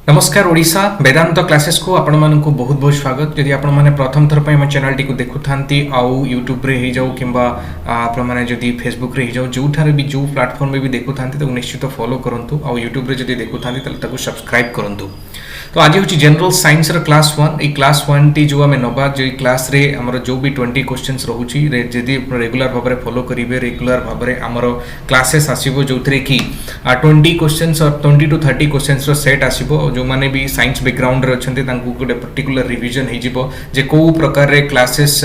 नमस्कार ओडिशा वेदांत क्लासेस को आपण मानक बहुत बहुत स्वागत। यदि आपण माने प्रथम थर पे चैनल टी को देखुथांती आउ यूट्यूब रे ही जाऊ किंबा आपण माने जदि फेसबुक रे ही जाऊ जो थारे भी जो प्लेटफॉर्म में भी देखुथांती तो निश्चित फॉलो करंतु आउ यूट्यूब रे जदि देखुथांती तले ताको सब्सक्राइब करंतु। तो आज होची जनरल साइंस रो क्लास 1 ए क्लास 1 टी जो हमें नबा जो क्लास रे हमर जो भी 20 क्वेश्चंस रहउची जदि रेगुलर भाबरे फॉलो करिवे रेगुलर भाबरे हमर क्लासेस आसीबो जोथरे की 20 क्वेश्चंस और 20 टू 30 क्वेश्चंस रो सेट आसीबो जो माने भी साइंस बैकग्राउंड रे अछंती तांकू गोटे पर्टिकुलर रिवीजन हे जिवो जे को प्रकार रे क्लासेस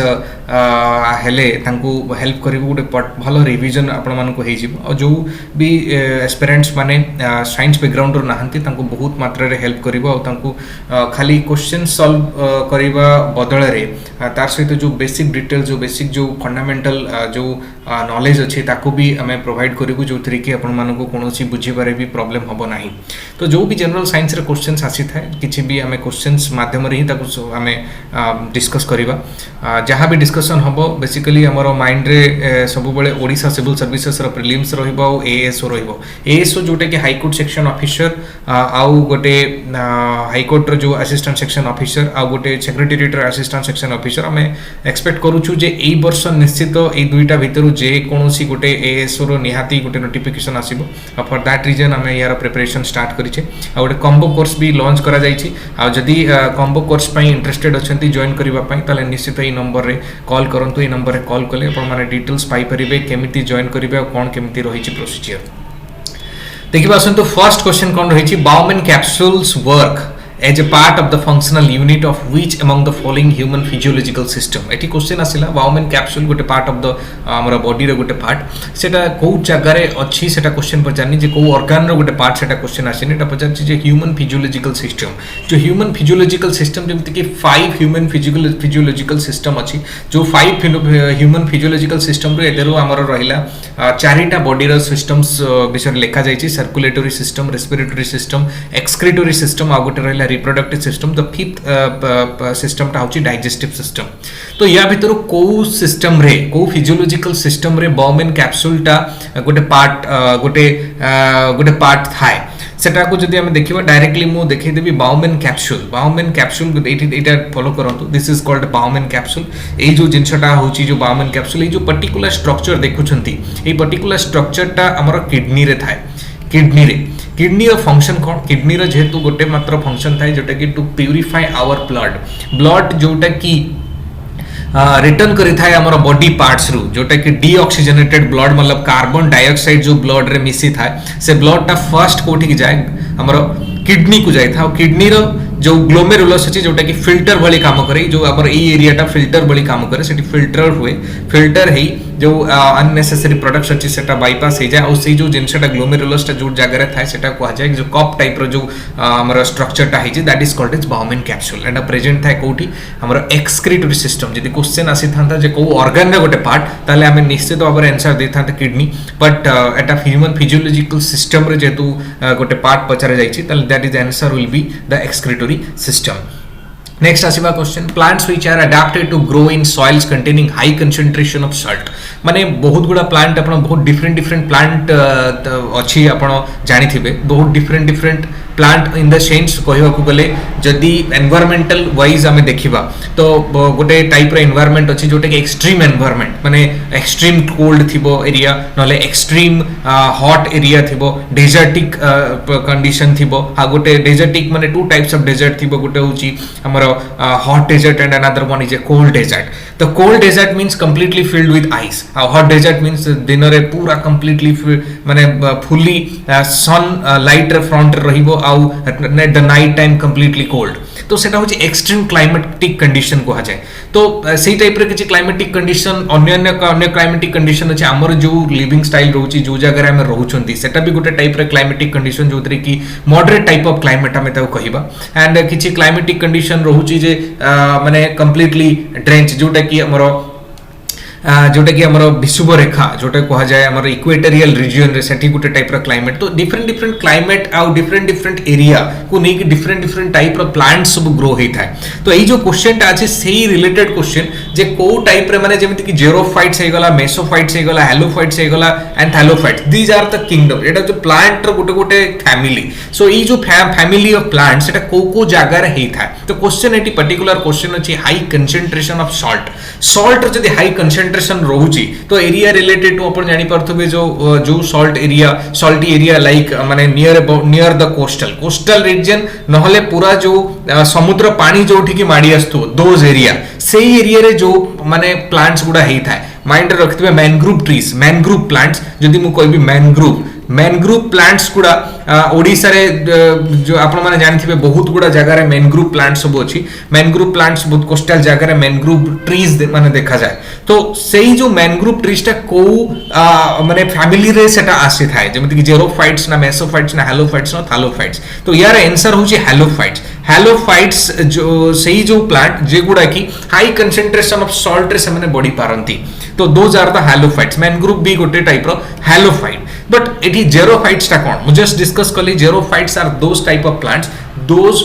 हेले तांकू हेल्प करिवो गोटे भलो रिवीजन आपण मानकू हे जिवो और जो भी एस्पिरेंट्स माने साइंस बैकग्राउंड रो नाहंती तांकू बहुत मात्रा रे हेल्प करिवो और तांकू खाली क्वेश्चन सॉल्व करिवा बदल रे तार सहित जो बेसिक डिटेल जो बेसिक जो फंडामेंटल जो नॉलेज अच्छे ताको भी हमें प्रोवाइड करिवो जो थरी कि आपण मानकू कोनोसी बुझी बारे भी प्रॉब्लम हबो नाही। तो जो भी जनरल साइंस रे क्वेश्चंस आसी थाए किछि भी हमें क्वेश्चंस माध्यम रे ही ताको हमें डिस्कस करिवा जहाँ भी डिस्कशन हबो बेसिकली हमरो माइंड रे सब बेले ओडिशा सिविल सर्विसेस रो प्रीलिम्स रहिबो एएसओ रहिबो एएसओ जोटे कि हाई कोर्ट सेक्शन ऑफिसर आउ गोटे हाई कोर्ट रो जो असिस्टेंट सेक्शन ऑफिसर आ गोटे सेक्रेटेरिएट रो असिस्टेंट सेक्शन ऑफिसर हमें एक्सपेक्ट करूछु जे एई वर्ष निश्चित ए दुईटा भितरु जे कोनोसी गोटे एएसओ रो निहाती गोटे नोटिफिकेशन आसीबो फॉर दैट रीजन हमें यार प्रिपरेशन स्टार्ट करिचे आ गोटे कॉम्बो कोर्स भी लॉन्च करा जायछि आ जदी कॉम्बो कोर्स पई इंटरेस्टेड अछंती जॉइन करिवा पई ताले निश्चित ए नंबर रे कॉल करंतु ए नंबर रे कॉल कले आपण माने डिटेल्स पाई परिबे केमिति जॉइन करिवे आ कोन केमिति रहिछि प्रोसीजर देखिबा असंतु फर्स्ट क्वेश्चन कोन रहिछि Bowman capsules work as a part of the functional unit of which among the following human physiological system एटी क्वेश्चन आसिला बाउमन कैप्सूल गोटे पार्ट ऑफ द हमर बॉडी रो गोटे पार्ट सेटा को जगह रे अछि सेटा क्वेश्चन पचारनी जे को ऑर्गन रो गोटे पार्ट सेटा क्वेश्चन आसिनी एटा पचारछि जे ह्यूमन फिजियोलॉजिकल सिस्टम जो ह्यूमन फिजियोलॉजिकल सिस्टम जेमति कि 5 ह्यूमन फिजियोलॉजिकल सिस्टम अछि जो 5 ह्यूमन फिजियोलॉजिकल सिस्टम रो एदेरो हमर रहिला चारिटा बॉडी रो सिस्टम्स विषय लिखा जायछि circulatory system respiratory system excretory system आ गोटे रहिला reproductive system the fifth system टा होची डाइजेस्टिव सिस्टम। तो या भीतर को सिस्टम रे को फिजियोलॉजिकल सिस्टम रे बाउमन कैप्सूल टा गोटे पार्ट थाए सेटा को जदी हम देखिबा डायरेक्टली मु देखै देबी बाउमन कैप्सूल एटा फॉलो करंतु this is called Bowman capsule ए जो जिंसटा होची जो बाउमन कैप्सूल ए जो पर्टिकुलर स्ट्रक्चर देखुछंती ए पर्टिकुलर स्ट्रक्चर टा हमर किडनी रे थाए किडनी रो फंक्शन कोन किडनी रो जेतु गोटे मात्र फंक्शन थाए जोटा कि टू प्यूरिफाई आवर ब्लड जोटा कि रिटर्न करि थाए हमर बॉडी पार्ट्स रु जोटा कि डीऑक्सीजनेटेड ब्लड मतलब कार्बन डाइऑक्साइड जो ब्लड रे मिसी थाए से ब्लड टा फर्स्ट कोठी की जाए हमर किडनी को जाय था किडनी रो जो ग्लोमेरुलस अछि जोटा कि फिल्टर भली काम करे जो हमर ई एरिया टा फिल्टर भली काम करे सेठी फिल्टर हेई जो अननेसेसरी प्रोडक्ट्स अछि सेटा बाईपास हे जाय और से जो जिनसटा ग्लोमेरुलस टा जो जगह रे थाए सेटा को जाय जो कप टाइप रो जो हमर स्ट्रक्चर टा हे जे that is called as Bowman capsule and present थाए कोठी हमर एक्सक्रीटरी सिस्टम जदी क्वेश्चन आसी थांता जे को ऑर्गन रे गोटे पार्ट ताले हमें निश्चित भाबरे आंसर दे थांता किडनी बट एटा ह्यूमन फिजियोलॉजिकल सिस्टम रे जेतु गोटे पार्ट पचरा जायछि ताले that is answer will be the excretory system. Next आसीबा question plants which are adapted to grow in soils containing high concentration of salt माने बहुत गुडा प्लांट आपण बहुत डिफरेंट प्लांट अछि आपण जानि थिबे बहुत different plant in the sense कहवा को गले जदी एनवायरमेंटल वाइज हमें देखिबा तो गोटे टाइप रो एनवायरमेंट अछि जोटे कि एक्सट्रीम एनवायरमेंट माने एक्सट्रीम कोल्ड थिबो एरिया नले एक्सट्रीम हॉट एरिया थिबो डेजर्टिक कंडीशन थिबो हा गोटे डेजर्टिक माने टू टाइप्स ऑफ डेजर्ट थिबो गोटे होची हमरो hot desert and another one is a cold desert. तो cold desert means completely filled with ice आ हॉट डेजर्ट मींस दिन रे पूरा कंप्लीटली माने फुली सन लाइट रे फ्रंट रहिबो आउ at the night time completely cold तो सेटा होची एक्सट्रीम क्लाइमेटिक कंडीशन को जाए। तो सेही टाइप रे किछि क्लाइमेटिक कंडीशन अन्य क्लाइमेटिक कंडीशन अछि हमर जो लिविंग स्टाइल रहउची जो जगह हम रहउचंती सेटा भी गोटे टाइप रे क्लाइमेटिक कंडीशन जोतरे कि मॉडरेट टाइप ऑफ क्लाइमेट हमें ताऊ कहिबा एंड किछि क्लाइमेटिक कंडीशन रहउची जे माने कंप्लीटली ड्रेंच जोटा कि हमर विषुव रेखा जोटा कहा जाए हमर इक्वेटोरियल रीजन रे सेठी गुटे टाइप रो क्लाइमेट तो डिफरेंट क्लाइमेट आ डिफरेंट एरिया को नहीं डिफरेंट टाइप रो प्लांट्स सब ग्रो होई थाए। तो एई जो क्वेश्चन ता अछि सेही रिलेटेड क्वेश्चन जे को टाइप रे माने जेमिति कि जेरोफाइट्स हे गला, मेसोफाइट्स हे गला, हैलोफाइट्स हे गला and thallophytes, these are the kingdom. एटा जो प्लांट रो गोटे गोटे फैमिली। सो ई जो फैमिली ऑफ प्लांट्स एटा को जगह रे हे था। तो क्वेश्चन एटी पर्टिकुलर क्वेश्चन अछि high concentration of salt. Salt जदी हाई कंसंट्रेशन रहउची तो एरिया रिलेटेड टू अपन जानि परथबे जो salt area, salty area like माने नियर द कोस्टल रीजन नहले पूरा जो समुद्र पानी जोठी की माडी आस्तु दोज एरिया, सेही एरिया रे जो माने प्लांट्स गुडा हेई थाए। माइंड रखितबे मैनग्रोव ट्रीज, मैनग्रोव प्लांट्स जदी मु कहबी मैनग्रोव प्लांट्स गुडा ओडिसा रे जो आपण माने जानिथिबे बहुत गुडा जगह रे मैनग्रोव प्लांट्स सब अछि। मैनग्रोव प्लांट्स बहुत कोस्टल जगह रे मैनग्रोव ट्रीज माने देखा जाय। तो सेही जो मैनग्रोव ट्रीज ता को माने फैमिली रे सेटा आसी थाए, जेमति कि जेरोफाइट्स ना मेसोफाइट्स ना हैलोफाइट्स ना थैलोफाइट्स। तो यार आंसर होची हैलोफाइट्स। हैलोफाइट्स जो सेही जो प्लांट जे गुडा की हाई कंसंट्रेशन ऑफ सॉल्ट रे से माने बॉडी पारंती। तो those are the halophytes. Mangrove भी गोटे टाइप रो हैलोफाइट। बट एठी जेरोफाइट्स ता कोन मु जस्ट डिस्कस कली। Xerophytes are those type of plants, those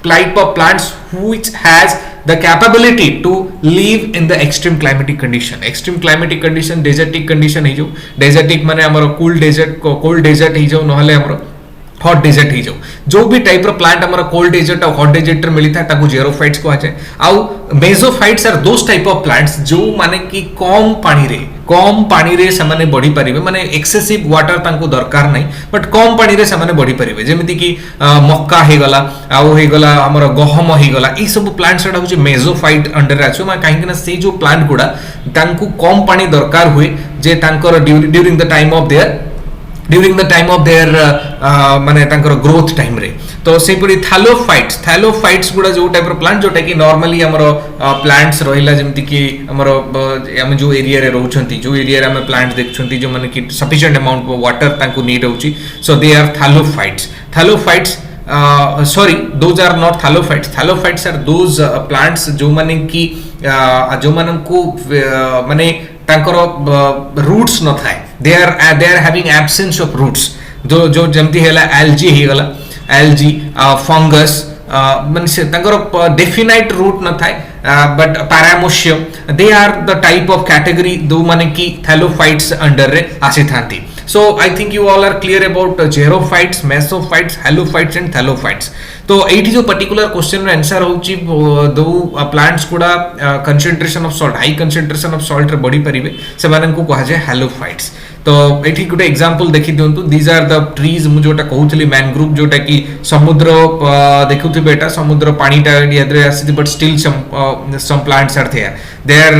type of plants which has the capability to live in the extreme climatic condition. Extreme climatic condition desertic condition हे जो desertic माने हमरो cool desert हे जो नहले हमरो hot desert ही जो भी type रो प्लांट हमर कोल्ड डेजर्ट और हॉट डेजर्ट रे मिली था ताकू जेरोफाइट्स को आछे। आउ mesophytes are those type of plants जो माने कि कम पानी रे से माने बढ़ी परिबे, माने एक्सेसिव वाटर तांको दरकार नहीं बट कम पानी रे से माने बढ़ी परिबे। जेमिति कि मक्का हे गला आउ हे गला हमर गहम हे गला, ई सब प्लांट्स एटा होचे मेसोफाइट अंडर आछो। मा काहे कि ना से जो प्लांट गुडा तांको कम पानी दरकार हुए जे तांकर during the time of their माने तांकर ग्रोथ टाइम रे। तो से पड़ी थैलोफाइट्स गुडा जो टाइप रो प्लांट जोटा कि नॉर्मली हमरो प्लांट्स रहिला जेमति कि हमरो हम जो एरिया रे रहउछंती, जो एरिया रे हम प्लांट देखछंती जो माने कि सफिशिएंट अमाउंट ऑफ वाटर तांको नीड होउची। So they are thallophytes. sorry, those are not thallophytes. Thallophytes are those plants जो माने कि जो माननको माने तांकर रूट्स न थाए। they are having absence of roots. जो जेमति हेला algae हे गला, algae fungus माने से तांकर डेफिनाइट रूट न थाए but paramoecium, they are the type of category दो माने कि thallophytes अंडर रे आसी थांती। So I think you all are clear about xerophytes, mesophytes, halophytes and thallophytes. तो एठी जो पर्टिकुलर क्वेश्चन रो आंसर होची दो प्लांट्स गुडा concentration of salt, high concentration of salt रे बॉडी परिबे से मानन को कहा जाय हैलोफाइट्स। तो एठी गुटे एग्जांपल देखि दियंतु। दीज आर द ट्रीज मु जोटा कहउतली मैनग्रोव जोटा कि समुद्र देखुथि बेटा समुद्र पानीटा यादरे आसी but still some plants are there, they are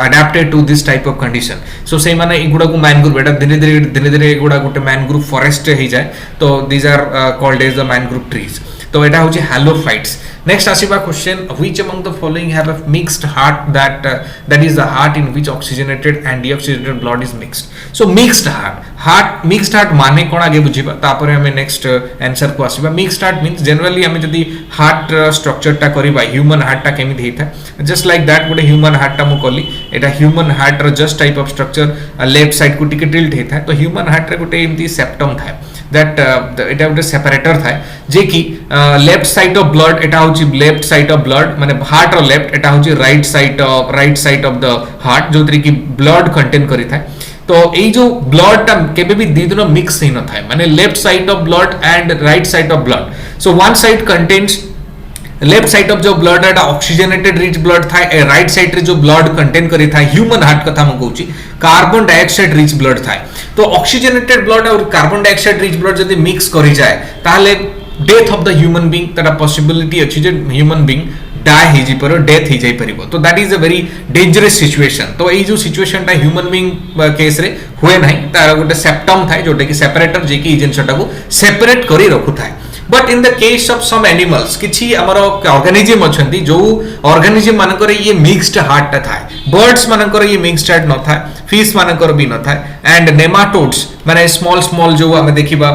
adapted to this type of condition. So से माने इगुडा को मैनग्रोव बेटा धीरे धीरे इगुडा गोटे मैनग्रोव फॉरेस्ट हे जाय। तो these are called as the mangrove trees. तो एटा होची हैलोफाइट्स। नेक्स्ट आसीबा question, which among the following have a mixed heart that is the heart in which oxygenated and deoxygenated blood is mixed. So mixed heart माने कोन आगे बुझिबा तापर हमें next answer को आसीबा। Mixed heart means generally हमें जदी heart structure टा करिबा human heart टा केमिति हेता जस्ट लाइक दैट गोटे ह्यूमन हार्ट टा मु कहली एटा ह्यूमन हार्ट रो just type of structure left side को टिके टिल्ट हेता। तो ह्यूमन हार्ट रे गोटे एमती सेप्टम थाए दैट एटा गोटे सेपरेटर थाए जे कि लेफ्ट साइड ऑफ ब्लड एटा होची लेफ्ट साइड ऑफ ब्लड माने हार्ट रो लेफ्ट एटा होची right side of the heart जोतरी कि ब्लड कंटेन करि थाए। तो ए जो ब्लड टा केबे भी दी दोनो मिक्स ही न थाए माने left side of blood and right side of blood. So one side contains left side of जो ब्लड एटा ऑक्सीजनेटेड रिच ब्लड थाए, राइट साइड रे जो ब्लड कंटेन करि थाए ह्यूमन हार्ट कथा म कहूची कार्बन डाइऑक्साइड रिच ब्लड थाए। तो ऑक्सीजनेटेड ब्लड और कार्बन डाइऑक्साइड रिच ब्लड जदी मिक्स करि जाय ताले death of the human being तरा पॉसिबिलिटी अछि जे ह्यूमन बीइंग डाई हे जी पर डेथ हे जाई परिबो। तो that is a very dangerous situation. तो ए जो सिचुएशन टा ह्यूमन बीइंग केस रे हुए नाही तार गोटे सेप्टम थाए जोटे कि सेपरेटर जे कि जिंसटा को सेपरेट करी रखु थाए। But in the case of some animals किछि हमर ऑर्गेनिज्म अछंती जो ऑर्गेनिज्म मानकर ये मिक्स्ड हार्ट टा थाए, बर्ड्स मानकर ये मिक्स्ड हार्ट न थाए, फिश मानकर भी न थाए एंड नेमाटोड्स माने स्मॉल जो हमें देखिबा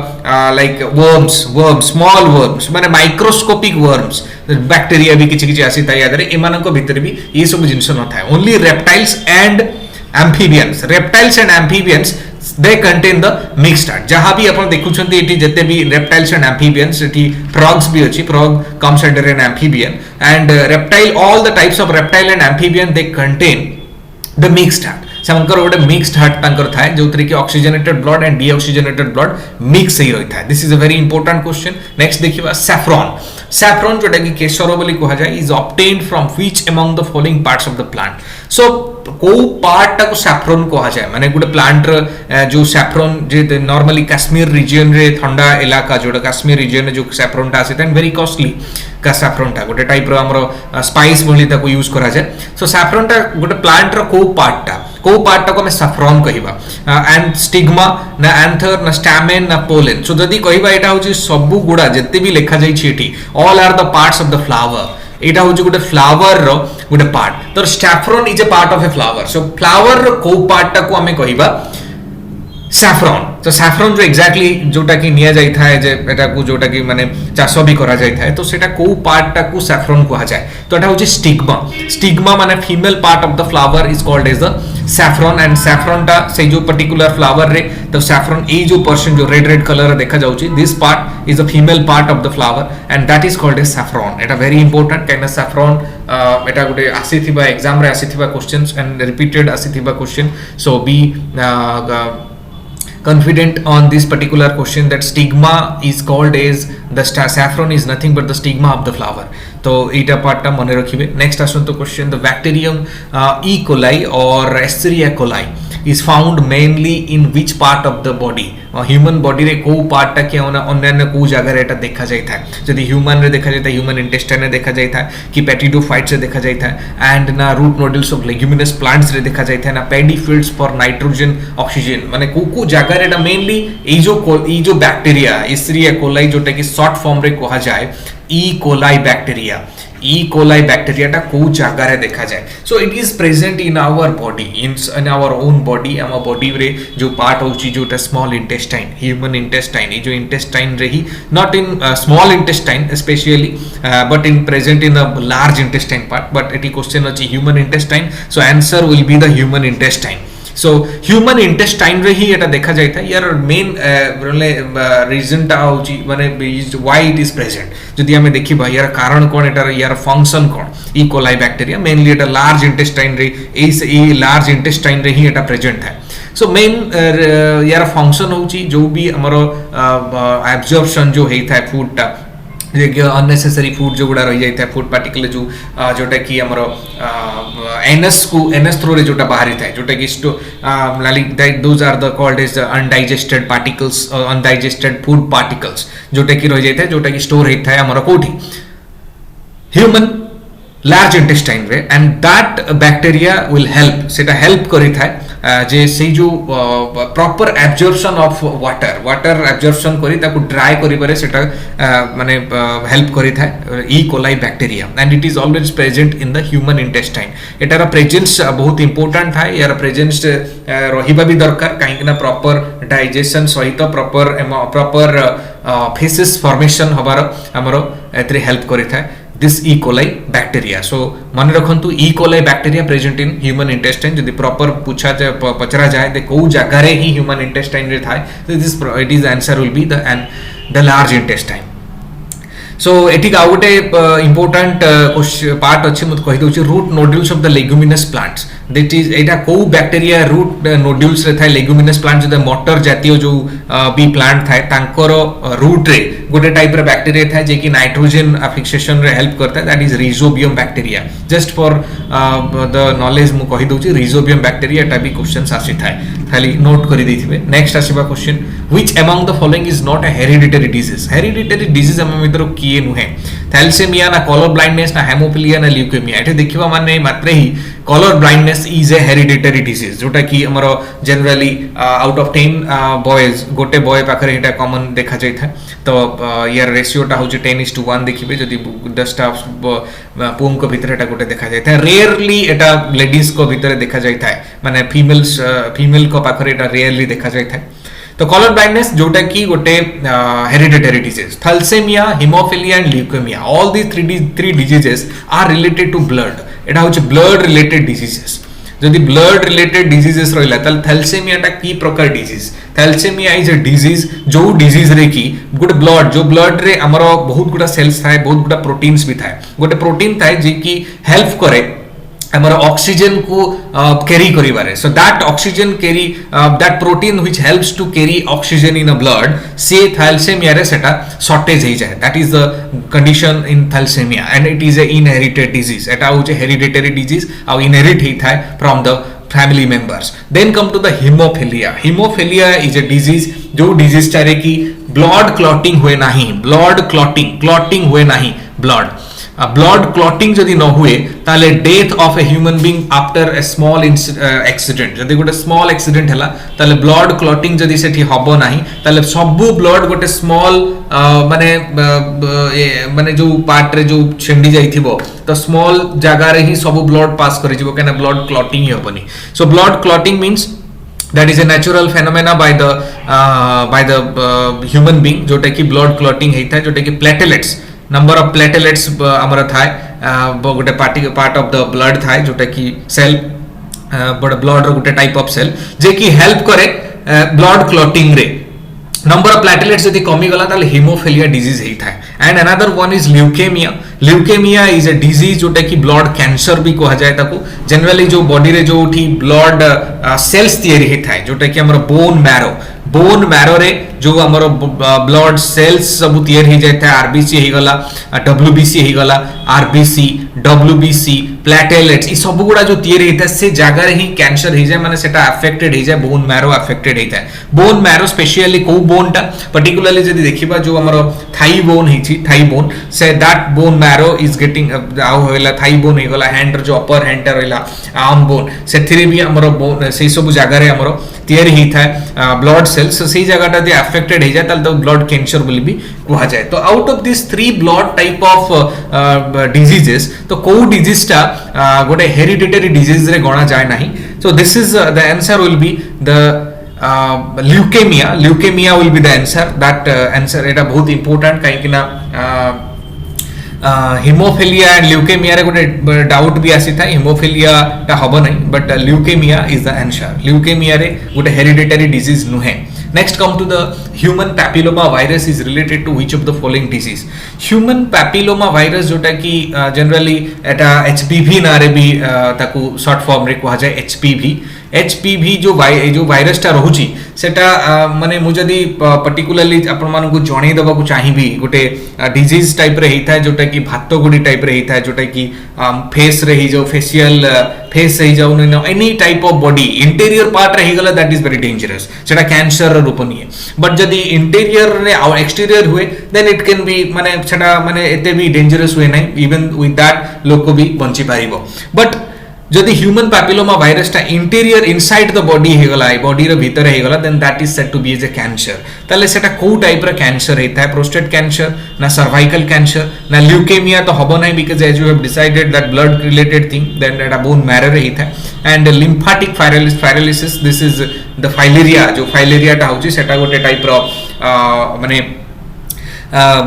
लाइक वर्म्स स्मॉल वर्म्स माने माइक्रोस्कोपिक वर्म्स बैक्टीरिया भी किछि आसी थाए यादरे एमानक भितर भी ये सब जिंस न थाए। Only reptiles and amphibians they contain the mixed heart जहाँ भी अपन देखुछंती एटी जते भी reptiles and amphibians eighty frogs भी अछि frog comes under an amphibian and reptile all the types of reptile and amphibian they contain the mixed heart सेमकर गोटे mixed heart तांकर थाए जोथरे कि oxygenated blood and deoxygenated blood mix ही रही था this is a very important question next देखिबा saffron saffron जोटा कि केशर बोली कहा जाय is obtained from which among the following parts of the plant so को पार्ट टा को सैफ्रॉन कहा जाय माने गोटे प्लांट जो सैफ्रॉन जे नॉर्मली कश्मीर रीजन रे ठंडा इलाका जोटा कश्मीर रीजन जो सैफ्रॉन टा आसे एंड वेरी कॉस्टली का सैफ्रॉन टा गोटे टाइप रो हमरो स्पाइस बोली ताको यूज करा जाय सो सैफ्रॉन टा गोटे प्लांट रो को पार्ट को हमें सैफ्रॉन कहिबा एंड स्टिग्मा ना एंथर ना स्टैमेन ना पोलेन सो जदी कहिबा एटा होची सबु गुडा जत्ते भी लिखा जाई छी एठी all are the parts of the flower एटा होची गोटे फ्लावर रो गोटे पार्ट तो saffron is a part of a flower so flower रो को पार्ट टा को हमें कहिबा सैफ्रॉन तो सैफ्रॉन जो एक्जेक्टली जोटा कि निया जाई था जे एटा को जोटा कि माने चाष भी करा जाई था तो सेटा को पार्ट टा को सैफ्रॉन कहा जाय तो एटा होची स्टिग्मा माने female part of the flower is called as the saffron and saffron टा से जो पर्टिकुलर फ्लावर रे तो सैफ्रॉन ए जो पर्सन जो रेड कलर देखा जाउची this part is the female part of the flower and that is called as saffron एटा वेरी इंपोर्टेंट काइना सैफ्रॉन एटा गुटे आसीथिबा एग्जाम रे आसीथिबा क्वेश्चंस एंड रिपीटेड आसीथिबा question so be confident on this particular question that stigma is called as the saffron is nothing but the stigma of the flower तो एटा part टा मने रखिबे नेक्स्ट आसन तो question the bacterium E coli और Escherichia coli is found mainly in which part of the body human body रे को part टा के अन्य को जगह रे एटा देखा जाय था जदी ह्यूमन रे देखा जाय था ह्यूमन इंटेस्टाइन रे देखा जाय था कि पेटिडोफाइट्स रे देखा जाय था एंड ना root nodules of leguminous plants रे देखा जाय था ना paddy fields for nitrogen oxygen माने को जगह रे एटा मेनली ई जो बैक्टीरिया एस्चेरिया कोलाई जोटा कि शॉर्ट फॉर्म रे कहा जाय ई कोलाई बैक्टीरिया टा को जगह रे देखा जाए so it is present in our body in our own body आम बॉडी रे जो पार्ट होची जोटा स्मॉल इंटेस्टाइन ह्यूमन इंटेस्टाइन जो इंटेस्टाइन रे ही not in small intestine specially but in present in the large intestine part but एटी question अछि human intestine so answer will be the human intestine so human intestine रे ही एटा देखा जाय था यार मेन रीजन टा होची माने व्हाई इट इज प्रेजेंट जदी हमें देखिबा यार कारण कोन एटा यार फंक्शन कोन ई कोलाई बैक्टीरिया मेनली एटा लार्ज इंटेस्टाइन रे ए लार्ज इंटेस्टाइन रे ही एटा प्रेजेंट है सो मेन यार फंक्शन होची जो भी हमरो एब्जॉर्प्शन जो हेई था फूड टा अननेसेसरी फूड जो गुड़ा रही जाता है फूड पार्टिकल जो जोटा कि हमरो एनएस थ्रू रे जोटा बाहरी था जोटा कि like those are the called as undigested particles undigested food particles जोटा कि रही जाता है जोटा कि स्टोर होता है हमरो कोठी ह्यूमन लार्ज इंटेस्टाइन रे and that bacteria will help सेटा हेल्प करी था जे से जो proper absorption of water absorption करी ताको ड्राई करी बारे सेटा माने हेल्प करी था E coli bacteria and it is always present in the human intestine एटार प्रेजेंस बहुत इंपोर्टेंट था यार प्रेजेंस रहिबा भी दरकार काहे ना प्रॉपर डाइजेशन सहित प्रॉपर फेसिस फॉर्मेशन हबार हमरो एतरे हेल्प करी था this E. coli bacteria so मन रखंतु E. coli bacteria present in human intestine जदि प्रॉपर पूछा जाए पचरा जाए दे को जगह रे ही human intestine रे थाए so this it is answer will be the large intestine so एटिक आ गोटे इंपोर्टेंट पार्ट अछि मत कहि दोछि root nodules of the leguminous plants that is एटा को बैक्टीरिया रूट नोडुल्स रे थाए लेग्यूमिनस प्लांट जो मटर जातीय जो बी प्लांट थाए तांकर रूट रे गोटे टाइप रे बैक्टीरिया थाए जे कि नाइट्रोजन फिक्सेशन रे हेल्प करता है that is rhizobium bacteria just for the knowledge मु कहि दोछि रिजोबियम बैक्टीरिया टा भी क्वेश्चंस आसी थाए खाली नोट करि दैथिबे नेक्स्ट आसीबा question which among the following is not a hereditary disease हम मित्र किए नुहे थैलेसेमिया ना कलर ब्लाइंडनेस ना हेमोफिलिया ना ल्यूकेमिया एठे देखिबा माने मात्र ही colour blindness is a hereditary disease जोटा कि हमरो जनरली आउट ऑफ 10 बॉयज गोटे बॉय पाखरे एटा कॉमन देखा जाय था तो यार रेशियो टा होचे 10:1 देखिबे जदी 10 टा पुम को भीतर एटा गोटे देखा जाय था रेयरली एटा लेडीज को भीतर देखा जाय था माने फीमेल को पाखरे एटा रेयरली देखा जाय था तो कलर ब्लाइंडनेस जोटा कि गोटे hereditary disease thalassaemia haemophilia and leukaemia all the three diseases are related to blood एटा होचे ब्लड रिलेटेड डिजीजेस जदि ब्लड रिलेटेड डिजीजेस रहिला ताल थैलेसेमिया टा की प्रकार disease thalassaemia is a disease जो डिजीज रे की गोटे ब्लड जो ब्लड रे हमर बहुत गुडा सेल्स थाए बहुत गुडा प्रोटीन्स भी थाए गोटे प्रोटीन थाए जे की हेल्प करे हमारा ऑक्सीजन को कैरी करिबारे so that oxygen carry that protein which helps to carry oxygen in a blood से थैलेसेमिया रे सेटा शॉर्टेज हो जाए that is the condition in thalassaemia and it is a inherited disease एटा होचे हेरिडिटरी डिजीज आ inherit ही थाए from the family members then come to the haemophilia haemophilia is a disease जो डिजीज चारे की ब्लड क्लॉटिंग हुए नहीं ब्लड क्लॉटिंग हुए नहीं ब्लड क्लॉटिंग जदि न हुए ताले death of a human being after a small accident जदि गोटे स्मॉल एक्सीडेंट हला ताले ब्लड क्लॉटिंग जदि सेठी हबो नाही ताले सबु ब्लड गोटे स्मॉल माने माने जो पार्ट रे जो छेंडी जाइथिबो तो स्मॉल जगह रे ही सब ब्लड पास करि जिवो केना ब्लड क्लॉटिंग ही हबनी so blood clotting means that is a natural phenomena by the human being जोटा कि blood clotting हेता है जोटा कि platelets number of platelets हमारा था गोटे part of the blood था जोटा कि cell बड़ा blood रो गोटे type of cell जे कि help करे blood clotting रे number of platelets यदि कमी गला ताले हीमोफिलिया डिजीज हेता है and another one is leukaemia is a disease जोटा कि ब्लड कैंसर भी कहा जाए ताको जनरली जो बॉडी रे जो उठी ब्लड सेल्स तैयारी हेता है जोटा कि हमर बोन मैरो रे जो हमर ब्लड सेल्स सब तैयारी हो जाता है आरबीसी हे गला डब्ल्यूबीसी हे गला आरबीसी डब्ल्यूबीसी प्लेटलेट्स ई सब गुडा जो तैयारी हेता है से जगह रे ही कैंसर हे जाय माने सेटा अफेक्टेड हे जाय बोन मैरो अफेक्टेड हेता है बोन मैरो स्पेशली को बोन टा पर्टिकुलरली जदि देखिबा जो हमर थाई बोन हिची thigh bone say that bone marrow is getting आउ होइला थाई बोन हे गला हैंड जो अपर हैंड रहला आर्म बोन सेथिरे भी हमर बोन से सब जगह रे हमर तैयारी हेता है ब्लड सेल्स से जगहटा दे अफेक्टेड हे जाय ताल तो ब्लड कैंसर बोली भी कहा जाए तो out of this 3 blood type of diseases तो को डिजीज टा गोटे हेरिडिटरी डिजीज रे गणा जाय नाही सो this is the answer will be the leukaemia will be the answer that answer एटा बहुत इंपोर्टेंट काहे कि ना हीमोफिलिया एंड ल्यूकेमिया रे गोटे डाउट भी आसी था हीमोफिलिया ता हबो नहीं but leukaemia is the answer leukaemia रे गोटे हेरिडिटरी डिजीज नुहे next come to the human papilloma virus is related to which of the following disease human papilloma virus जोटा कि जनरली एटा एचपीवी ना रे भी ताकू शॉर्ट फॉर्म रे कहा जाए एचपीवी जो वायरस टा रहउची सेटा माने मु जदी पर्टिकुलरली आपण मानन को जणै दबा को चाहिबी गोटे डिजीज टाइप रे हेता है जोटा कि भातो गुडी टाइप रे हेता है जोटा कि फेस रे ही जो फेशियल फेस रे जाउ न any type of body interior part रे हेगला दैट इज वेरी डेंजरस सेटा कैंसर रूप निए बट जदी इंटीरियर रे और एक्सटीरियर हुए देन इट कैन बी माने सेटा माने एते भी डेंजरस हुए नै इवन विथ दैट लोक को भी बंची पारिबो बट जदि ह्यूमन पैपिलोमा वायरस टा इंटीरियर इनसाइड द बॉडी हेगला बॉडी रे भीतर हेगला then that is said to be as a cancer ताले सेटा को टाइप रे कैंसर हेता है प्रोस्टेट कैंसर ना सर्वाइकल कैंसर ना ल्यूकेमिया तो हबो नै because as you have decided that blood related thing then एटा बोन मैरो रे हेता है and lymphatic filariasis this is the filaria जो फाइलेरिया टा होची सेटा गोटे टाइप रो माने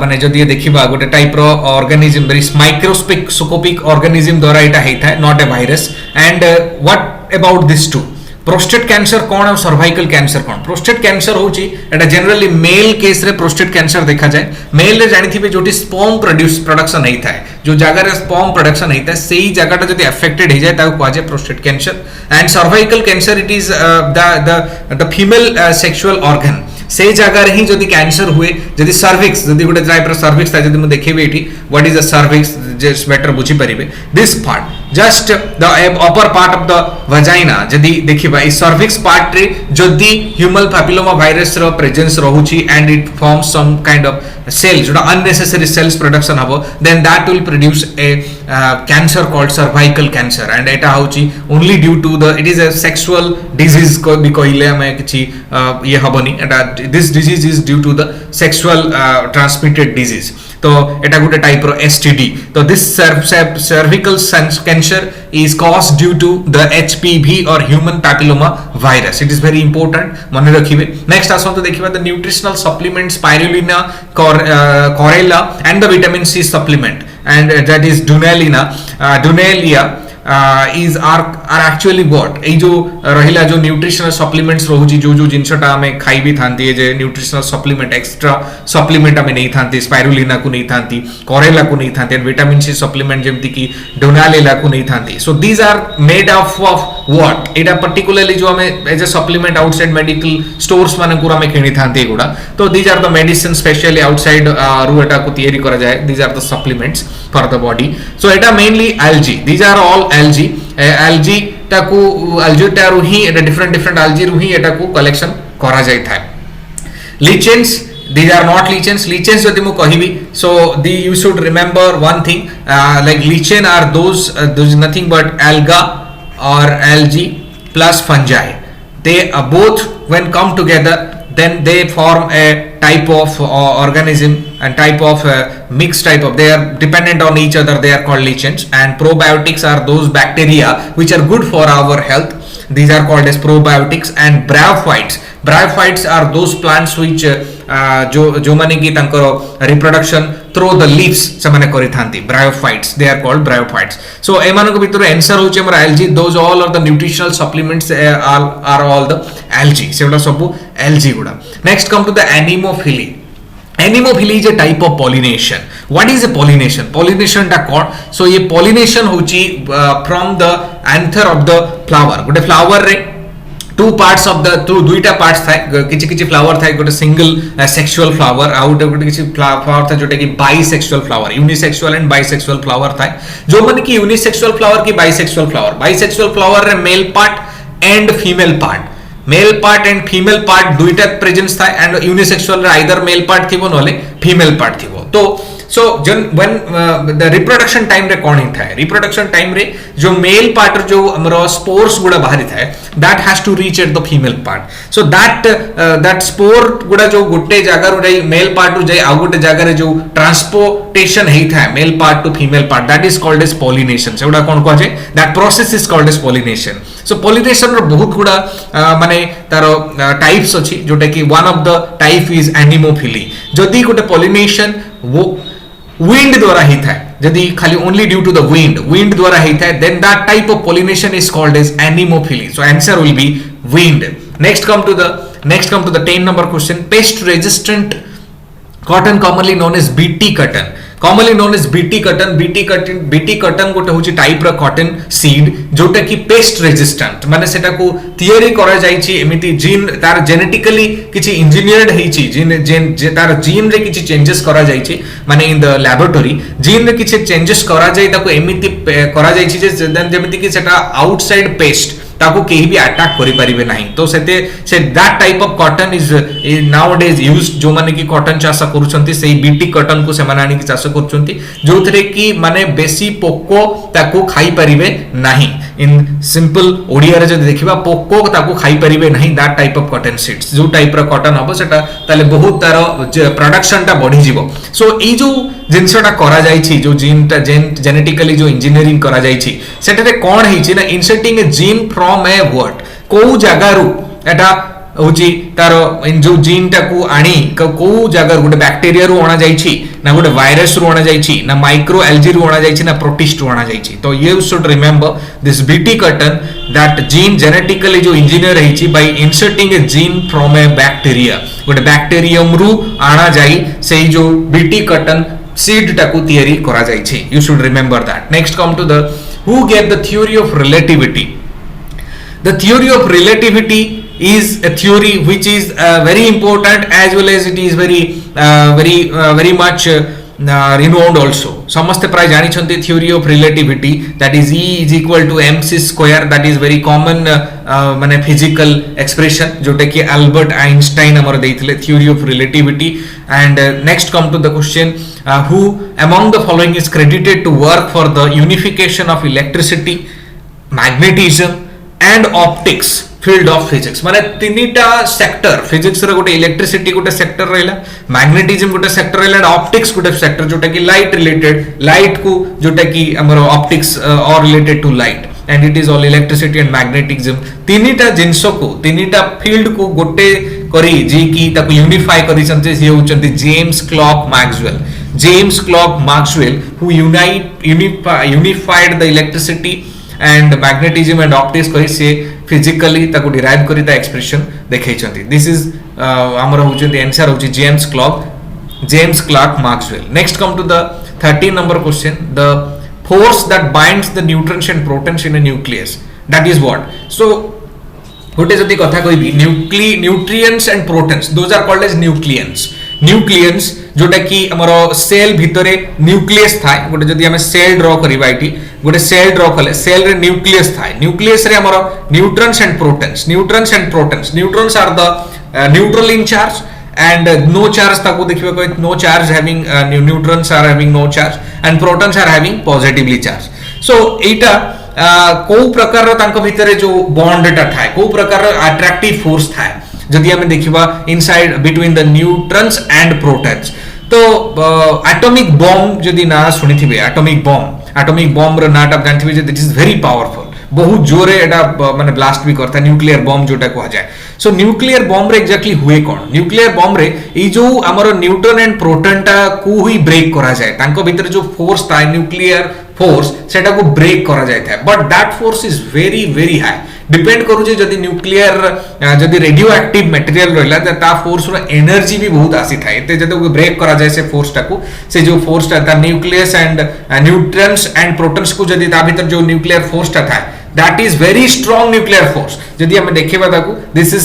माने जदि देखिबा गोटे टाइप रो ऑर्गेनिज्म वेरी माइक्रोस्कोपिक ऑर्गेनिज्म द्वारा एटा हेता है not a virus and what about this two prostate cancer कौन और सर्वाइकल कैंसर कौन प्रोस्टेट कैंसर होची एटा जनरली मेल केस रे प्रोस्टेट कैंसर देखा जाए मेल रे जानि थिबे जोटी स्पर्म प्रोडक्शन हेता है जो जगह रे स्पर्म प्रोडक्शन हेता है सेही जगहटा जदि अफेक्टेड हे जाए ताको कहा जाए prostate cancer and cervical cancer it is the female sexual organ से जगह रे ही जदि कैंसर हुए जदि सर्विक्स जदि गोटे टाइप रो सर्विक्स था जदि म देखेबे एठी what is a cervix just better बुझी परिबे this part just the upper part of the vagina जदि देखिबा ई सर्विक्स पार्ट रे जदि ह्यूमन पैपिलोमा वायरस रो प्रेजेंस रहूची and it forms some kind of cell जोटा अननेसेसरी सेल्स प्रोडक्शन हबो then that will produce a cancer called cervical cancer and एटा होची only due to the it is a sexual disease को भी कहिले हमें किछि ये हबनी एटा this disease is due to the sexual transmitted disease तो एटा गोटे टाइप रो एसटीडी तो this cervical cancer is caused due to the HPV or human papilloma virus. It is very important मन रखिबे नेक्स्ट आसो तो देखिबा the nutritional supplement spirulina chlorella and the vitamin C supplement and that is Dunelia is are actually what a जो रहिला जो nutritional supplements रहउची जो जो जिनसटा हमें खाई भी थांती जे न्यूट्रिशनल सप्लीमेंट एक्स्ट्रा सप्लीमेंट हमें नहीं थांती स्पाइरुलिना को नहीं थांती करेला को नहीं थांती विटामिन सी सप्लीमेंट जेमती की डोनालेला को नहीं थांती so these are made of what एटा पर्टिकुलरली जो हमें as a supplement outside medical stores माने को हमें किनी थांती एगुडा तो these are the medicine specially outside रु एटा को तयारी करा जाए these are the supplements for the body so एटा mainly algae these are all algae algae टाकू एल्गी टारु ही एटा डिफरेंट डिफरेंट एल्गी रु ही एटा को कलेक्शन करा जाय थाय लिचेन्स these are not lichens jodi mu kahibi so you should remember one thing like lichen are those is nothing but alga or algae plus fungi they both when come together then they form a type of organism and type of mixed type of they are dependent on each other they are called lichens and probiotics are those bacteria which are good for our health these are called as probiotics and bryophytes are those plants which जो माने की तांकर reproduction through the leaves से माने करि थांती bryophytes they are called bryophytes so ए मानको भितर आंसर होचे हमर algae those all of the nutritional supplements are all the algae सेडा सब एल्गी गुडा next come to the anemophily anemophily is a type of pollination what is a pollination pollination टा कोन सो ये पॉलिनेशन होची from the anther of the flower गोटे flower रे two parts of the two दुईटा parts थाए किछि किछि फ्लावर थाए गोटे सिंगल सेक्सुअल फ्लावर आउट गोटे किछि फ्लावर थाए जोटे कि bisexual flower unisexual and bisexual flower थाए जो माने कि यूनिसेक्सुअल फ्लावर की बाइसेक्सुअल फ्लावर रे male part and female part and female part दुईटा प्रेजेंस थाए एंड यूनिसेक्सुअल रे आइदर मेल पार्ट थिबो नले फीमेल पार्ट थिबो तो so when the reproduction time रे कोन हिथा है reproduction time रे जो मेल पार्ट जो हमरो स्पोर्स गुडा बाहरी था that has to reach at the female part so that spore गुडा जो गुटे जागा रो जाई मेल पार्ट रो जाई आ गुटे जागा रे जो ट्रांसपोर्टेशन हेता है male part two female part that is called as pollination सेउडा कोन को जे that process is called as pollination so pollination रो बहुत गुडा माने तारो टाइप्स अछि जोटा कि one of the type is anemophily जदी गुटे pollination वो wind द्वारा ही था यदि खाली only due to the wind द्वारा ही था then that type of pollination is called as anemophily so answer will be wind next come to the 10 number question pest resistant cotton commonly known as bt cotton गोटे होची type रो cotton seed जोटा कि pest resistant माने सेटा को theory करा जाईची एमिति gene तार जेनेटिकली किछि इंजीनियर्ड हेची जीन तार जीन रे किछि चेंजेस करा जाईची माने इन द लैबोरेटरी जीन रे किछि चेंजेस करा जाई ताको एमिति करा जाईची जे जेमिति कि सेटा आउटसाइड पेस्ट ताको केही भी अटैक करि परिबे नाही तो say that type of cotton is now days used जो माने कि कॉटन चाष करूछंती सेही बीटी कॉटन को से माने आनी कि चाष करूछंती जोथरे कि माने बेसी पोको ताको खाई परिबे नाही इन सिंपल ओडिया रे जदि देखिबा पोको ताको खाई परिबे नाही that type of cotton seeds जो टाइप रो कॉटन हबो सेटा ताले बहुत तारो प्रोडक्शन टा बढ़ी जिवो सो ई जो जिनसटा करा जाईछि जो जीन टा जेनेटिकली जो इंजीनियरिंग करा जाईछि सेटारे कोन हेछि ना inserting a gene from a word को जगारु एटा होची तारो जो जीन टा को आनी को जगार गोटे बैक्टीरिया रु आना जाईछि ना गोटे वायरस रु आना जाईछि ना माइक्रो एल्गी रु आना जाईछि ना प्रोटिस्ट रु आना जाईछि तो you should remember this BT cotton that gene genetically जो इंजीनियर हेछि by inserting a gene from a bacteria गोटे बैक्टीरियम रु आना जाई सेही जो बीटी कॉटन सीड टाकू तयारी करा जाईछि you should remember that next come to the who gave the theory of relativity the theory of relativity is a theory which is very important as well as it is very much renowned also समस्ते प्राय जानि छन्ते theory of relativity that is E is equal to mc square that is very common माने physical expression Jote कि Albert Einstein हमर देइथिले theory of relativity and next come to the question who among the following is credited to work for the unification of electricity magnetism and optics field of physics माने तीनटा sector physics रे गोटे electricity गोटे sector रहला magnetism गोटे sector रहला optics गोटे sector जोटा कि लाइट रिलेटेड लाइट को जोटा कि हमर ऑप्टिक्स और related to light and it is all electricity and magnetism तीनटा जिंस को तीनटा फील्ड को गोटे करी जे कि ताको यूनिफाई करी संते से होचंती James Clerk Maxwell who unified the electricity and magnetism and optics कहि से फिजिकली ताको डिराइव करी ता एक्सप्रेशन देखैछंती दिस इज हमर होचंती आंसर होची James Clerk Maxwell next come to the 13 number question the force that binds the neutrons and protons in a nucleus that is what so गोटे जदि कथा कहबी nutrients and protons those are called as nucleons जोटा कि हमर cell भितरे nucleus थाए गोटे जदि हम सेल ड्रॉ करबा इटी गोटे सेल ड्रॉ कले सेल रे न्यूक्लियस थाए न्यूक्लियस रे हमर neutrons and protons neutrons are the neutral in charge and no charge ताको देखिबा को no charge having neutrons are having no charge and protons are having positively charge so एटा को प्रकार तांको भितरे जो बॉन्ड टा थाए को प्रकार अट्रैक्टिव फोर्स थाए जदि हम देखिबा inside between the neutrons and protons तो एटॉमिक बॉम्ब जदि ना सुनिथिबे एटॉमिक बॉम्ब रो नाटा जानथिबे जे दिस इज वेरी पावरफुल बहुत जोरे एटा माने ब्लास्ट भी करता है न्यूक्लियर बॉम्ब जोटा को जाए सो न्यूक्लियर बॉम्ब रे एग्जैक्टली हुए कोन न्यूक्लियर बॉम्ब रे ई जो हमर न्यूट्रॉन एंड प्रोटॉन टा को ही ब्रेक करा जाए तांको भीतर जो फोर्स था न्यूक्लियर फोर्स सेटा को ब्रेक करा जाय था but that force is very very high depend करू जे जदी न्यूक्लियर जदी रेडियो एक्टिव मटेरियल रहला ता फोर्स रो एनर्जी भी बहुत आसी था एते जदी ब्रेक करा जाय से फोर्स टा को से जो फोर्स ता nucleus and neutrons and protons को जदी ता भीतर जो न्यूक्लियर फोर्स टा था that is very strong nuclear force जदि हम देखिबा ताकू this is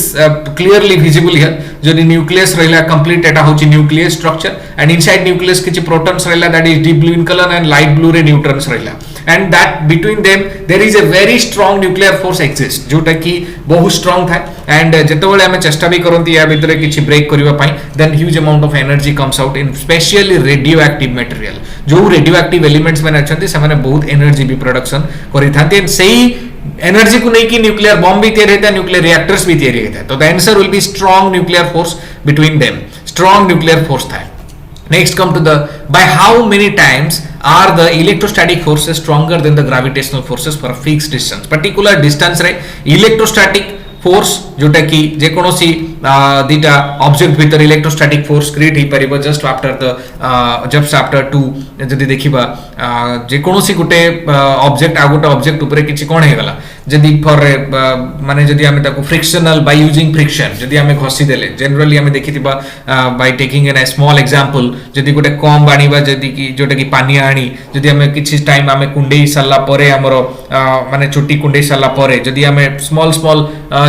clearly visible here जदि न्यूक्लियस रहला कंप्लीट एटा होची nucleus structure and inside nucleus किछि प्रोटॉन्स रहला that is deep blue in colour and light blue रे न्यूट्रॉन्स रहला and that between them there is a very strong nuclear force exist जोटा कि बहुत स्ट्रांग था एंड जेतेबेले हम चेष्टा भी करंती या भितरे किछि ब्रेक करिवा पई then huge amount of energy comes out in specially radioactive material जो रेडियो एक्टिव एलिमेंट्स में अछंती से माने बहुत एनर्जी भी प्रोडक्शन करिथांती एंड सही एनर्जी को नहीं कि न्यूक्लियर बॉम्ब भी तैयार होता है न्यूक्लियर रिएक्टर्स भी तैयार होता है तो the answer will be strong nuclear force between them strong nuclear force था next come to the by how many times are the electrostatic forces stronger than the gravitational forces for a fixed distance particular distance रे electrostatic force जोटा कि जे कोनोसी दीटा object भीतर electrostatic force create ही परिबो just after the just after to जदी देखिबा जे कोनोसी गुटे ऑब्जेक्ट आ गुटे ऑब्जेक्ट ऊपर किछि कोन हे गला जदी फॉर माने जदी हमें ताको फ्रिक्शनल बाय यूजिंग फ्रिक्शन जदी हमें घसी देले जनरली हमें देखिथिबा by taking an small example जदी गुटे कम बाणीबा जदी कि जोटा कि पानी आणी जदी हमें किछि टाइम हमें कुंडेई सल्ला परे हमरो माने छोटी कुंडेई सल्ला परे जदी हमें स्मॉल स्मॉल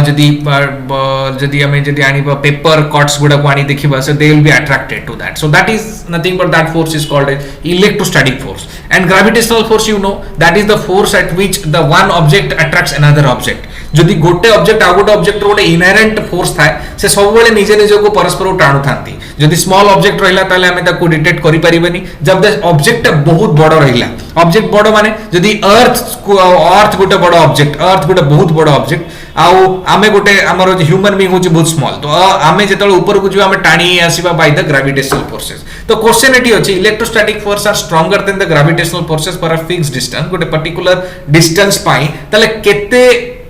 जदी हमें जदी आनीबा पेपर कट्स गुडा को आनी देखिबा so they will be attracted to that so that is nothing but that force is called electrostatic force and gravitational force you know that is the force at which the one object attracts another object जदी गोटे object आ गोटे object गोटे inherent force थाए से सब बेले निजे निजे को परस्पर टाणु थांती जदी स्मॉल ऑब्जेक्ट रहिला ताले हमें ताको डिटेक्ट करि परिबेनी जब द ऑब्जेक्ट बहुत बड़ रहिला ऑब्जेक्ट बड़ माने जदी अर्थ गोटे बड़ ऑब्जेक्ट अर्थ गोटे बहुत बड़ ऑब्जेक्ट आउ आमे गोटे हमर ह्यूमन बीइंग होची बहुत स्मॉल तो आमे जेतल ऊपर को जो आमे टाणी आसीबा बाय द ग्रेविटेशनल फोर्सेस तो क्वेश्चन एटी अछि electrostatic force are stronger than the gravitational forces for a fixed distance गोटे पर्टिकुलर डिस्टेंस पाई तले केते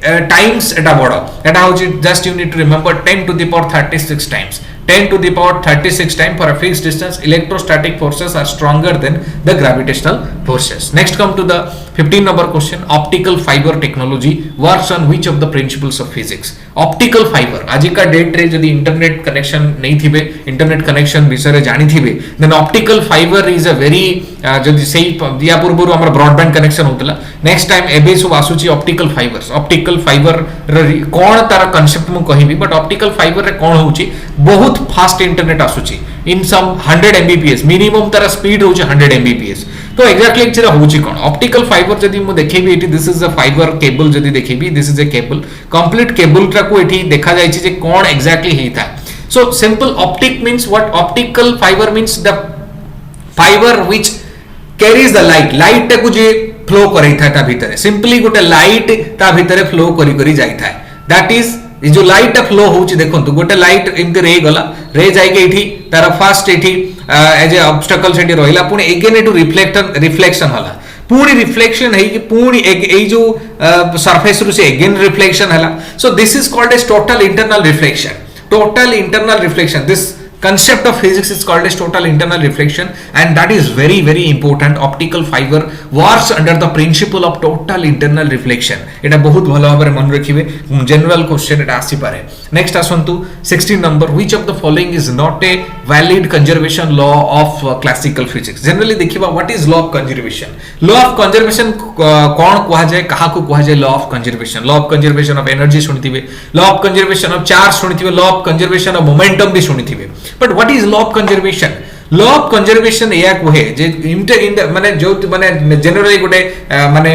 टाइम्स एटा बड़ एटा होची just you need to remember 10 to the power 36 times 10 to the power 36 time for a fixed distance electrostatic forces are stronger than the gravitational forces next come to the 15 number question optical fiber technology works on which of the principles of physics optical fiber आज का date रे जदी internet connection नहीं थिबे internet connection विषय रे जानि थिबे then optical fibre is a very जदी सेही दिया पूर्व हमर ब्रॉडबैंड कनेक्शन होतला नेक्स्ट टाइम एबे सब आसुची ऑप्टिकल फाइबर कोन तार कांसेप्ट मु कहिबी बट ऑप्टिकल फाइबर रे कोन होची बहुत फास्ट इंटरनेट आसुची इन सम 100 mbps मिनिमम तार स्पीड होची 100 mbps तो एग्जैक्टली एक्चुअली होची कोन ऑप्टिकल फाइबर जदी मु देखेबी एटी this is a fibre cable जदी देखेबी this is a cable complete cable ट्रा को एटी देखा जाय छी जे कोन एग्जैक्टली हेता so simple optic means what optical fibre means the fibre which carries the light को जे फ्लो करै था ता भीतर सिंपली गोटे लाइट ता भीतर फ्लो करी करी जाय था दैट इज जो लाइट फ्लो होची देखंतु गोटे लाइट इनके रे गला रे जाय के एठी तार फास्ट एठी एज ए ऑब्स्टेकल सेठी रहिला पुनी अगेन इटू रिफ्लेक्शन हला पूरी रिफ्लेक्शन है कि पूरी ए जो सरफेस रु से अगेन रिफ्लेक्शन हला so this is called as total internal reflection this concept of physics is called as total internal reflection, and that is very very important. Optical fiber works under the principle of total internal reflection. এটা বহুত ভালো ভাবে মনে রাখিবে, general question এটা আসি পারে। Next আসন্তু 16 number, which of the following is not a valid conservation law of classical physics? Generally देखिबा what is law of conservation. law of conservation कोन कुहा जाय, काहा को कुहा जाय law of conservation? law of conservation of energy सुनिथिबे, law of conservation of charge सुनिथिबे, law of conservation of momentum भी सुनिथिबे। But what is law of conservation? law of conservation एया कोहे जे माने जो माने जनरली गोटे माने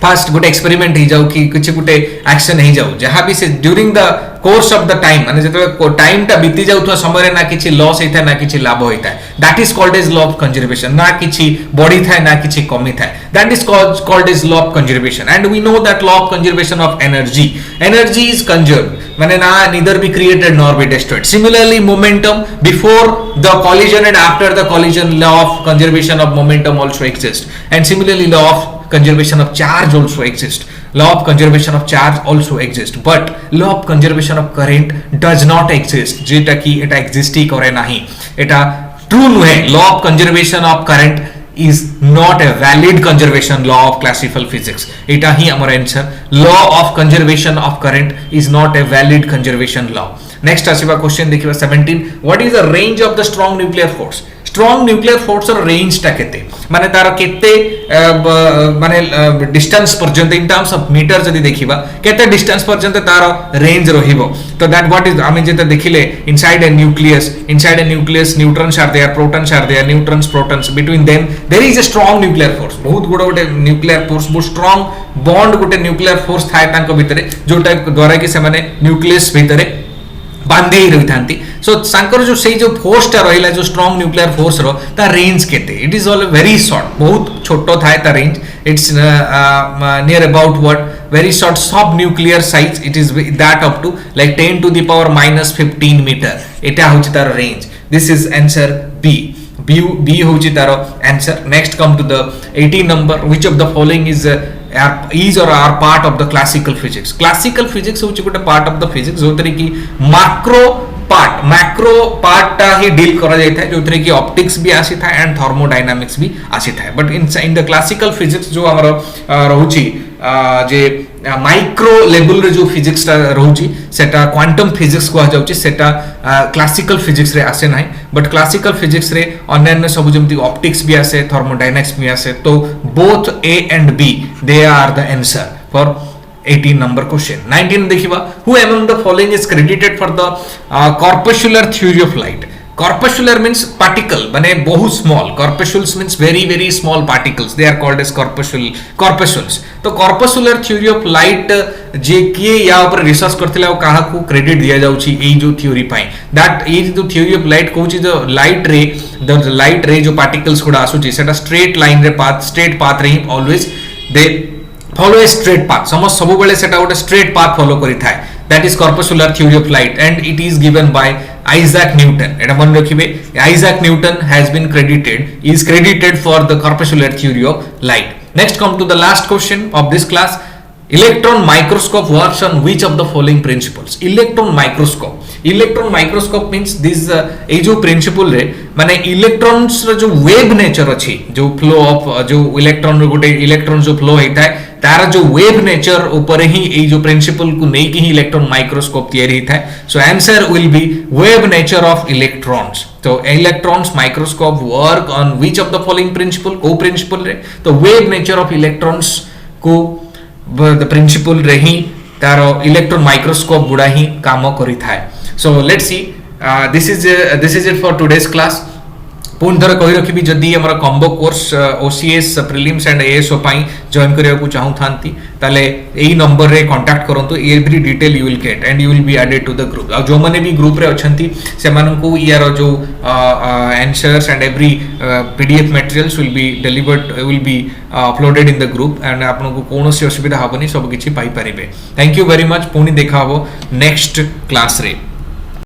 फास्ट गोटे एक्सपेरिमेंट ही जाऊ कि कुछ गोटे एक्शन ही जाऊ, जहां भी से during the course of the time माने जते टाइम टा बीती जाउथवा समय ना किछि लॉस होइता ना किछि लाभ होइता, that is called as law of conservation. ना किछि बॉडी थाए ना किछि कमी थाए, that is called as law of conservation. And we know that law of conservation of energy is conserved माने ना neither be created nor be destroyed. Similarly momentum before the collision and after the collision, law of conservation of momentum also exist. And similarly law of conservation of charge also exist, law of conservation of charge also exist, but law of conservation of current does not exist, जेटा कि एटा exist ही करे नहीं, एटा true नुहे। law of conservation of current is not a valid conservation law of classical physics, एटा ही हमारा answer. law of conservation of current is not a valid conservation law। Next आसीबा question देखिबा 17, what is the range of the strong nuclear force? Strong nuclear force र range टा केते माने तार केते माने डिस्टेंस पर्यंत इन टर्म्स ऑफ मीटर जदी देखिबा केते डिस्टेंस पर्यंत तार रेंज रहिबो, तो दैट व्हाट इज आमे जेते देखिले inside a nucleus neutrons are there, protons are there, neutrons protons, between them there is a strong nuclear force. बहुत गोटे न्यूक्लियर फोर्स, बहुत स्ट्रांग बॉन्ड गोटे न्यूक्लियर फोर्स थाए तांको भितरे, जोटा द्वारा कि से माने न्यूक्लियस भितरे बांधे ही रही थांती। सो सांकर जो सही जो फोर्स टा रहिला जो स्ट्रांग न्यूक्लियर फोर्स रो ता रेंज केते, it is all very short, बहुत छोटो थाए ता range, it's near about what very short sub nuclear size, it is that up to like 10 to the power -15 metre, एटा होची तार range. This is answer B, B होची तार answer. Next come to the 18 number, which of the following is or are part of the classical physics? classical physics होची गोटे part of the physics जो तरी की macro part टा ही deal करा जाता है, जो तरी की ऑप्टिक्स भी आसी था एंड थर्मोडायनामिक्स भी आसी था। But in the classical physics जो हमर रहउची जे माइक्रो लेवल रे जो फिजिक्स टा रहउची सेटा क्वांटम फिजिक्स को जाउची, सेटा क्लासिकल फिजिक्स रे आसे नाही। बट क्लासिकल फिजिक्स रे अन्य सब जेमति ऑप्टिक्स भी आसे, थर्मोडायनामिक्स भी आसे, तो both A and B they are the answer for 18 number question। 19 देखिबा, who among the following is credited for the corpuscular theory of light? corpuscular means particle माने बहुत small, corpuscles means very very small particles, they are called as corpuscles। तो corpuscular theory of light जे किए या ऊपर research करथिला काहा को credit दिया जाउची एई जो थ्योरी पाई, दैट ए जो थ्योरी ऑफ लाइट कहूची जो लाइट रे जो पार्टिकल्स गुडा आसुची सेटा स्ट्रेट लाइन रे पाथ, स्ट्रेट पाथ रे always they follow a straight path, समझ सब बेले सेटा गोटे स्ट्रेट पाथ फॉलो करि थाए, that is corpuscular theory of light and it is given by Isaac Newton। एटा मन रखिबे, Isaac Newton is credited for the corpuscular theory of light। next come to the last question of this class, electron microscope works on which of the following principles? electron microscope means this ए जो principal रे माने electrons रो जो wave nature अछि, जो flow of जो electron रो गोटे electron जो flow होइता है तार जो वेव नेचर ऊपर ही ए जो प्रिंसिपल को नै कि ही इलेक्ट्रॉन माइक्रोस्कोप तैयारी होता है। So answer will be wave nature of electrons. तो electrons microscope work on which of the following principle? को प्रिंसिपल रे तो वेव नेचर ऑफ इलेक्ट्रॉन्स को द प्रिंसिपल रे ही तार इलेक्ट्रॉन माइक्रोस्कोप गुडा ही काम करि थाए। So let's see, this is it for today's class। पुन थर कहि रखिबी जदी हमर combo course OCS prelims and ASO पाई जॉइन करिया को चाहू थांती ताले एई नंबर रे कांटेक्ट करंतु, every detail you will get and you will be added to the group. आ जो माने भी ग्रुप रे अछंती से मानन को यार जो answers and every PDF materials will be delivered, will be uploaded in the group and आपन को कोनोसी असुविधा हबनी, सब किछि पाई परिबे। Thank you very much. पुनी देखा हबो नेक्स्ट क्लास रे।